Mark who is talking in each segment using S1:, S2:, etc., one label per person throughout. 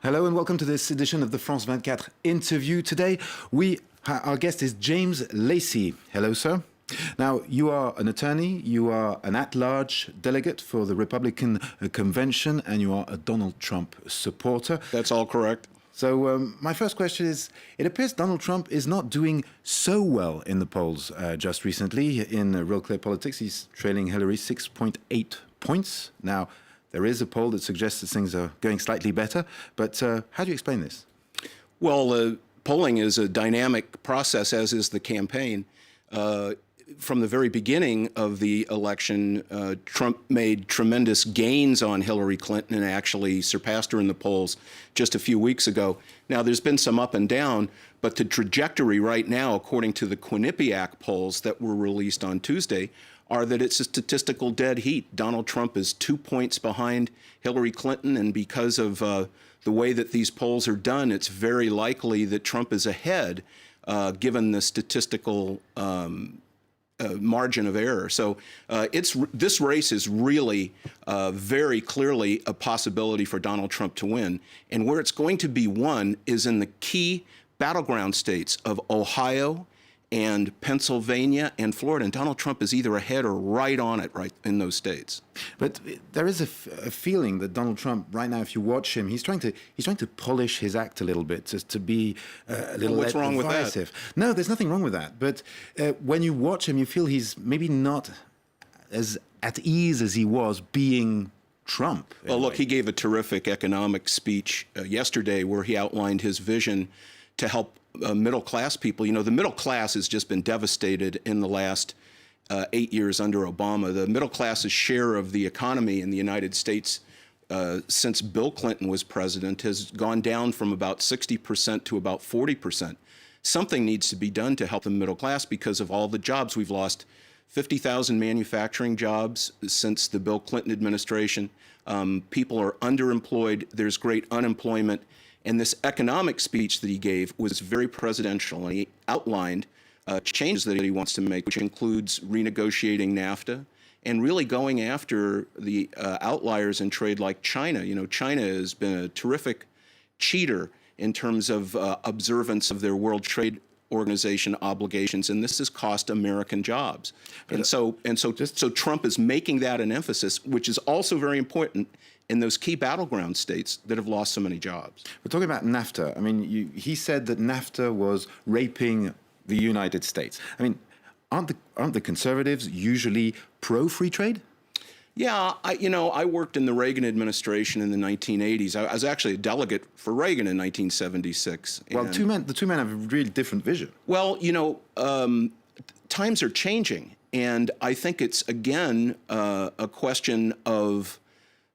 S1: Hello and welcome to this edition of the France 24 interview. Today, our guest is James Lacy. Hello, sir. Now, you are an attorney, you are an at-large delegate for the Republican Convention, and you are a Donald Trump supporter.
S2: That's all correct.
S1: So my first question is, it appears Donald Trump is not doing so well in the polls just recently. In Real Clear Politics, he's trailing Hillary 6.8 points. Now, there is a poll that suggests that things are going slightly better, but how do you explain this?
S2: Well, polling is a dynamic process, as is the campaign. From the very beginning of the election, Trump made tremendous gains on Hillary Clinton and actually surpassed her in the polls just a few weeks ago. Now, there's been some up and down, but the trajectory right now, according to the Quinnipiac polls that were released on Tuesday, are that it's a statistical dead heat. Donald Trump is 2 points behind Hillary Clinton, and because of the way that these polls are done, it's very likely that Trump is ahead, given the statistical margin of error. So this race is really very clearly a possibility for Donald Trump to win. And where it's going to be won is in the key battleground states of Ohio and Pennsylvania and Florida. And Donald Trump is either ahead or right on it right in those states.
S1: But there is a feeling that Donald Trump, right now, if you watch him, he's trying to polish his act a little bit, just to be a little
S2: What's wrong with that?
S1: No, there's nothing wrong with that. But when you watch him, you feel he's maybe not as at ease as he was being Trump.
S2: Well, look, he gave a terrific economic speech yesterday where he outlined his vision to help middle-class people. You know, the middle class has just been devastated in the last 8 years under Obama. The middle class's share of the economy in the United States since Bill Clinton was president has gone down from about 60% to about 40%. Something needs to be done to help the middle class because of all the jobs. We've lost 50,000 manufacturing jobs since the Bill Clinton administration. People are underemployed. There's great unemployment. And this economic speech that he gave was very presidential, and he outlined changes that he wants to make, which includes renegotiating NAFTA and really going after the outliers in trade like China. You know, China has been a terrific cheater in terms of observance of their World Trade Organization obligations, and this has cost American jobs. So Trump is making that an emphasis, which is also very important in those key battleground states that have lost so many jobs.
S1: We're talking about NAFTA. I mean, he said that NAFTA was raping the United States. I mean, aren't the conservatives usually pro-free trade?
S2: Yeah, I worked in the Reagan administration in the 1980s. I was actually a delegate for Reagan in 1976.
S1: Well, the two men have a really different vision.
S2: Well, times are changing, and I think it's, again, a question of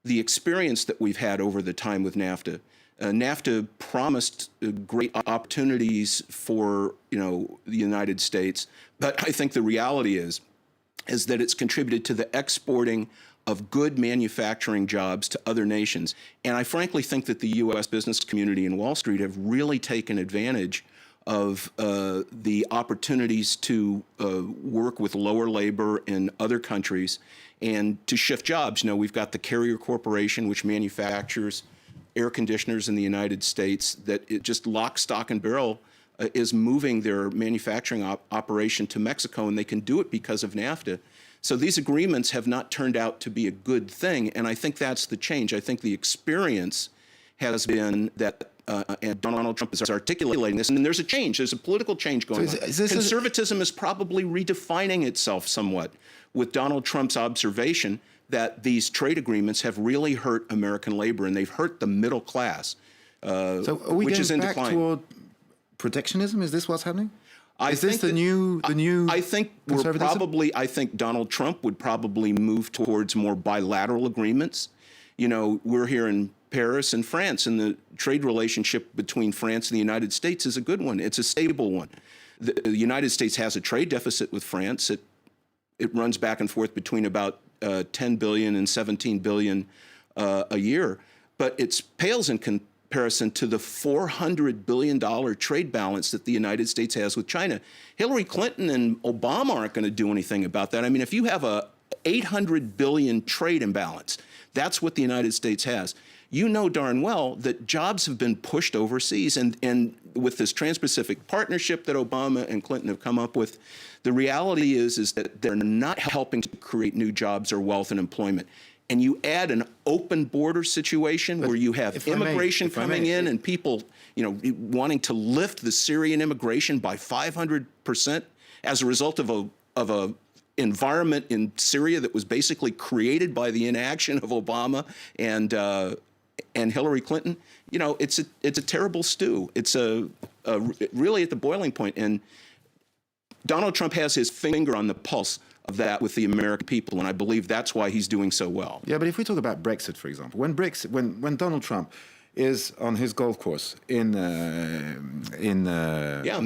S2: the experience that we've had over the time with NAFTA. NAFTA promised great opportunities for, the United States, but I think the reality is that it's contributed to the exporting of good manufacturing jobs to other nations. And I frankly think that the U.S. business community and Wall Street have really taken advantage of the opportunities to work with lower labor in other countries and to shift jobs. We've got the Carrier Corporation, which manufactures air conditioners in the United States, that it just lock, stock, and barrel is moving their manufacturing operation to Mexico, and they can do it because of NAFTA. So these agreements have not turned out to be a good thing, and I think that's the change. I think the experience has been that, and Donald Trump is articulating this, and there's a change. There's a political change going on. Conservatism is probably redefining itself somewhat with Donald Trump's observation that these trade agreements have really hurt American labor, and they've hurt the middle class,
S1: so are we
S2: which is in
S1: back
S2: decline.
S1: Toward protectionism? Is this what's happening?
S2: I think
S1: the new
S2: I think Donald Trump would probably move towards more bilateral agreements. We're here in Paris and France, and the trade relationship between France and the United States is a good one. It's a stable one. The United States has a trade deficit with France. It runs back and forth between about 10 billion and 17 billion a year, but it pales in comparison to the $400 billion trade balance that the United States has with China. Hillary Clinton and Obama aren't going to do anything about that. I mean, if you have $800 billion trade imbalance. That's what the United States has. You know darn well that jobs have been pushed overseas, and with this Trans-Pacific Partnership that Obama and Clinton have come up with, the reality is that they're not helping to create new jobs or wealth and employment. And you add an open border situation where you have immigration coming in and people, wanting to lift the Syrian immigration by 500% as a result of a environment in Syria that was basically created by the inaction of Obama and Hillary Clinton. It's a terrible stew. It's really at the boiling point. And Donald Trump has his finger on the pulse of that with the American people, and I believe that's why he's doing so well.
S1: Yeah, but if we talk about Brexit, for example, when Donald Trump is on his golf course in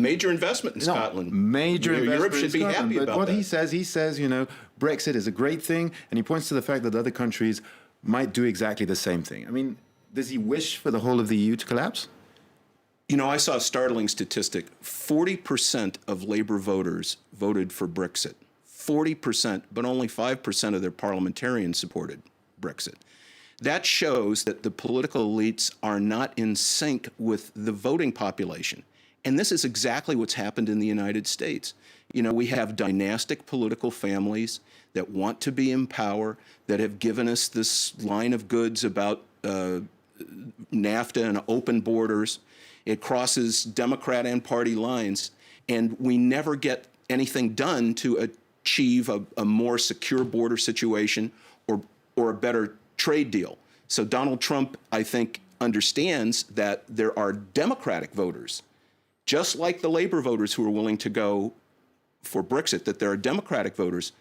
S2: major investment in Scotland.
S1: Major investment
S2: Europe should
S1: in
S2: be
S1: Scotland,
S2: happy
S1: but
S2: about
S1: what
S2: that.
S1: he says, Brexit is a great thing, and he points to the fact that other countries might do exactly the same thing. I mean, does he wish for the whole of the EU to collapse?
S2: I saw a startling statistic. 40% of Labour voters voted for Brexit. 40%, but only 5% of their parliamentarians supported Brexit. That shows that the political elites are not in sync with the voting population. And this is exactly what's happened in the United States. We have dynastic political families that want to be in power, that have given us this line of goods about NAFTA and open borders. It crosses Democrat and party lines, and we never get anything done to achieve a more secure border situation or a better trade deal. So Donald Trump, I think, understands that there are Democratic voters, just like the Labour voters who are willing to go for Brexit, that there are Democratic voters,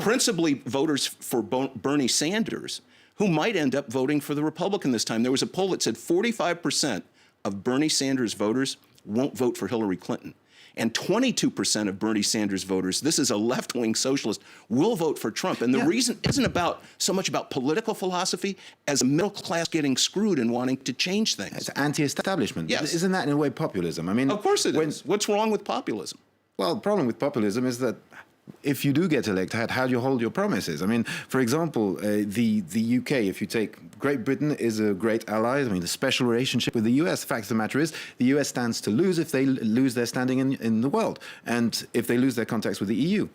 S2: principally voters for Bernie Sanders, who might end up voting for the Republican this time. There was a poll that said 45% of Bernie Sanders voters won't vote for Hillary Clinton. And 22% of Bernie Sanders voters, this is a left-wing socialist, will vote for Trump. And the reason isn't so much about political philosophy as a middle class getting screwed and wanting to change things.
S1: It's anti-establishment.
S2: Yes.
S1: Isn't that in a way populism? I mean,
S2: of course it is. What's wrong with populism?
S1: Well, the problem with populism is that if you do get elected, how do you hold your promises? I mean, for example, the UK, if you take Great Britain, is a great ally. I mean, the special relationship with the US. The fact of the matter is, the US stands to lose if they lose their standing in the world, and if they lose their contacts with the EU.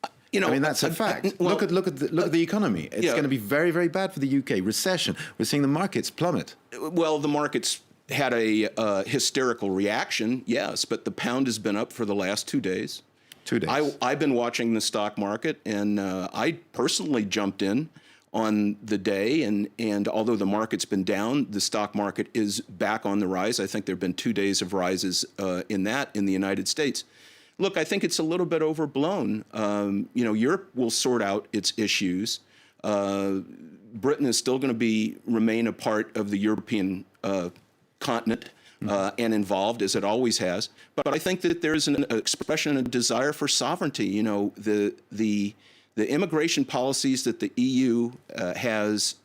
S1: I mean, that's a fact. Look at the economy. It's going to be very, very bad for the UK. Recession. We're seeing the markets plummet.
S2: Well, the markets had a hysterical reaction, yes, but the pound has been up for the last 2 days.
S1: 2 days.
S2: I've been watching the stock market, and I personally jumped in on the day. And although the market's been down, the stock market is back on the rise. I think there have been 2 days of rises in the United States. Look, I think it's a little bit overblown. Europe will sort out its issues. Britain is still going to remain a part of the European continent. And involved, as it always has. But I think that there is an expression and a desire for sovereignty. The immigration policies that the EU has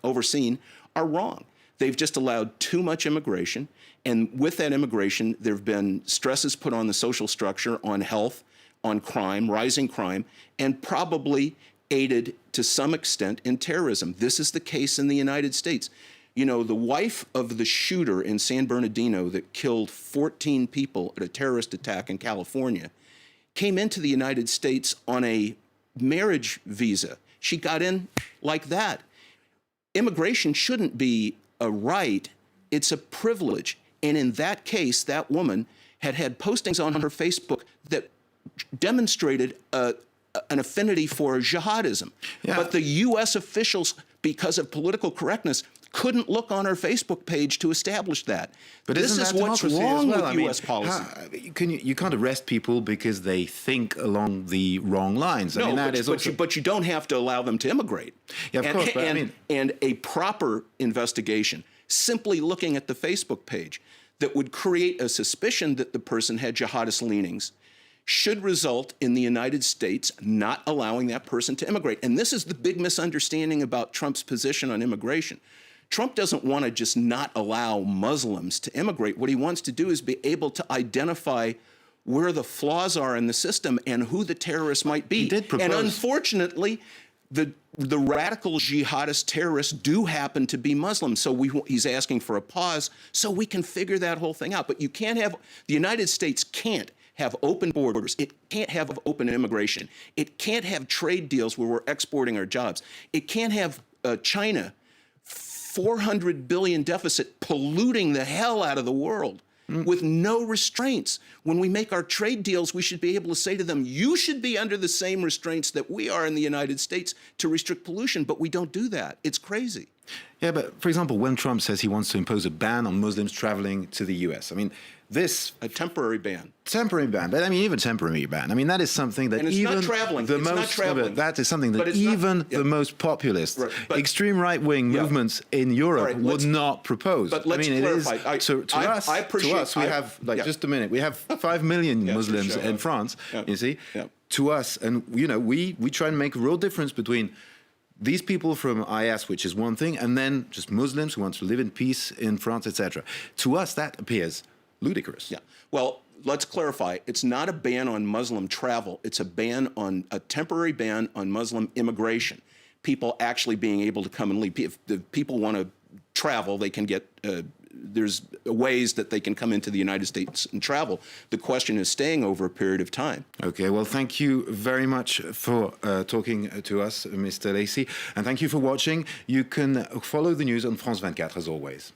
S2: overseen are wrong. They've just allowed too much immigration. And with that immigration, there have been stresses put on the social structure, on health, on crime, rising crime, and probably aided to some extent in terrorism. This is the case in the United States. The wife of the shooter in San Bernardino that killed 14 people at a terrorist attack in California came into the United States on a marriage visa. She got in like that. Immigration shouldn't be a right, it's a privilege. And in that case, that woman had postings on her Facebook that demonstrated an affinity for jihadism. Yeah. But the U.S. officials, because of political correctness, couldn't look on her Facebook page to establish that.
S1: But
S2: this is what's wrong with U.S. policy.
S1: You can't arrest people because they think along the wrong lines.
S2: No, but you don't have to allow them to immigrate.
S1: Yeah, of course. But
S2: and a proper investigation, simply looking at the Facebook page, that would create a suspicion that the person had jihadist leanings, should result in the United States not allowing that person to immigrate. And this is the big misunderstanding about Trump's position on immigration. Trump doesn't want to just not allow Muslims to immigrate. What he wants to do is be able to identify where the flaws are in the system and who the terrorists might be.
S1: He did propose.
S2: And unfortunately, the radical jihadist terrorists do happen to be Muslims. So he's asking for a pause so we can figure that whole thing out. But you can't have, the United States can't have open borders. It can't have open immigration. It can't have trade deals where we're exporting our jobs. It can't have China, 400 billion deficit, polluting the hell out of the world with no restraints. When we make our trade deals, we should be able to say to them, you should be under the same restraints that we are in the United States to restrict pollution, but we don't do that. It's crazy.
S1: Yeah, but for example, when Trump says he wants to impose a ban on Muslims traveling to the US, I mean, this...
S2: A temporary ban.
S1: Temporary ban, but I mean, even temporary ban. I mean, that is something that
S2: and it's
S1: even
S2: not traveling.
S1: the
S2: it's
S1: most...
S2: not traveling.
S1: That is something that even the most populist, extreme right-wing movements in Europe would not propose.
S2: But let's clarify.
S1: To us, we have, like, just a minute, we have 5 million Muslims in France, you see? To us, and, you know, we try and make a real difference between these people from IS, which is one thing, and then just Muslims who want to live in peace in France, etc. To us, that appears ludicrous.
S2: Yeah. Well, let's clarify. It's not a ban on Muslim travel. It's a temporary ban on Muslim immigration. People actually being able to come and leave. If the people want to travel, they can get, there's ways that they can come into the United States and travel. The question is staying over a period of time.
S1: Okay, well, thank you very much for talking to us, Mr. Lacy, and thank you for watching. You can follow the news on France 24 as always.